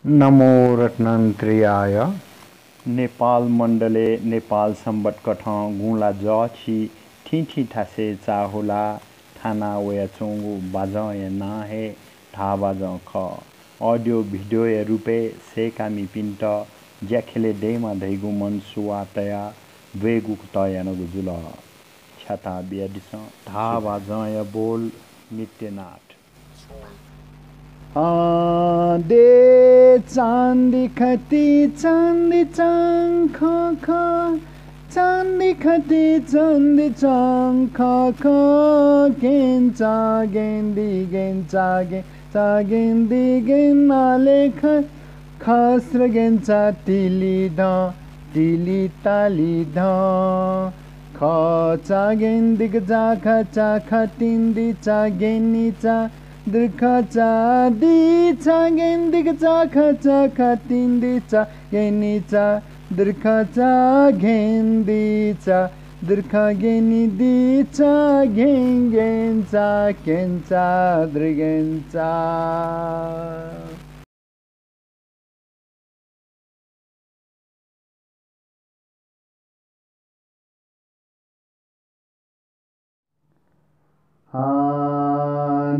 नमो रत्नत्रयाय। नेपाल मण्डले नेपाल सम्बत कठ गुला जछि ठीठी ठासे चाहुला थाना वयाचोंगु बाजय ना हे था बाज ख ऑडियो भिडियो या रूपे से कामी पिंट ज्याखेले डेमा धैगु मन सुवा तया वेगु तया नगु जुल छाता बियादिस था बाजय बोल नित्यनाथ दे चांदी खती चांदी चांग ख ख चांदी खती चांदी चांग ख ख गेंचा गेंदी गेंचा गेंचा गेंदी गेंना लेख खस्र गेंचा तिली ध तिली ताली ध खचा गेंदी जा खचा खतिंदी चा गेनी चा दृखचा दिचा गेंदिचा खचा खतिंदिचा गेनीचा दृखचा घेंदिचा दृख गेनी दिचा घेंगेंचा केंचा दृगेंचा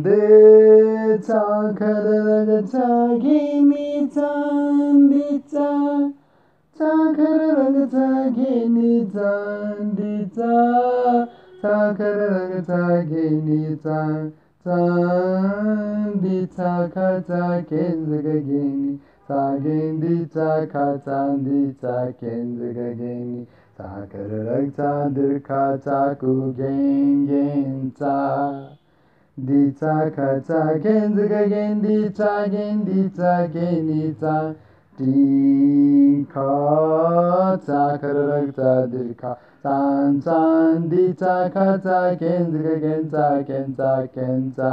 दे चाखर रगचा घेनी चांदीचा चाखर रगचा घेनी चांदीचा चाखर रगचा घेनी चांदीचा खचा केंजग घेनी चागेंदीचा खचांदीचा केंजग घेनी चाखर रगचा दीर्घा चाकू गेंगेंचा दिचा खचा गेंजग गेंदीचा गेंदीचा गेनीचा टी खचा खरगचा दीर्घा चांद चांदीचा खचा गेंजग गेंचा केंचा केंचा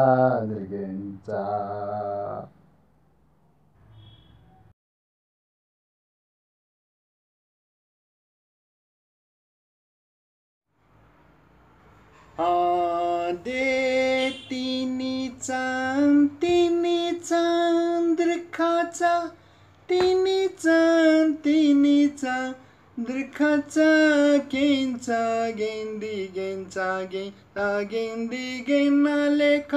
दीर्घेंचा दे तिनी चांद दृखाचा तिनी चांद दृखाचा गेंचा गेंदी गेंचा गेंचा गेंदी गेना लेख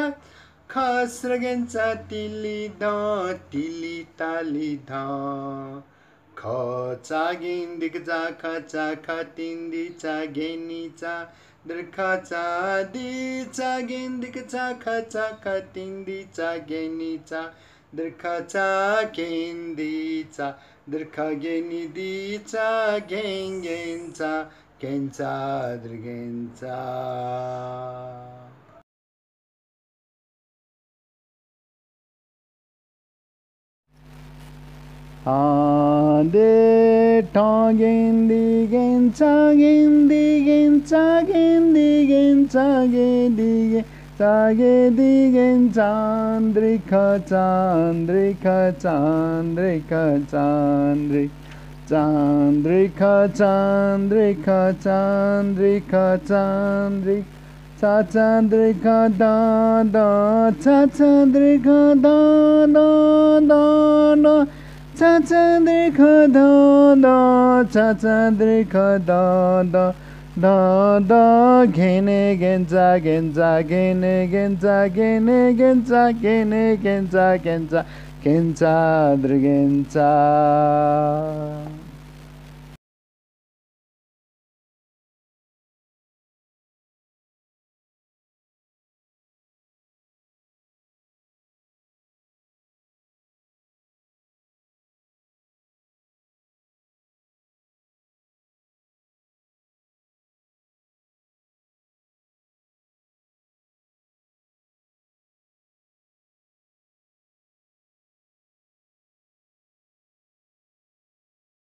खस्र गेंचा तिली ताली ध खचा गेंदिचा खचा खतिंदीचा गेनीचा दृखाचा दिचा गेंदिचा खचा खतिंदीचा गेनीचा दृखाचा गेंदीचा दृख गेनी दिचा गेंगेंचा केंचा दृगेंचा दे गेंदी गेंचा गेंदी गेंचा गेंदी गेंचा गेंदी गेंचा गेंदी गेंचा दृख चांद्रिख चांद्रिख चांद्रिख चांद्रिख चांद्रिख चांद्रिख चांद्रिख चा चांद्रिख दा दा चा चांद्रिख दा दा दा दा चा चांद्रिख दा दा चा चांद्रिख दा दा दा दा घेने गेंचा गेंचा घेने गेंचा घेने गेंचा घेने गेंचा गेंचा केंचा दृगेंचा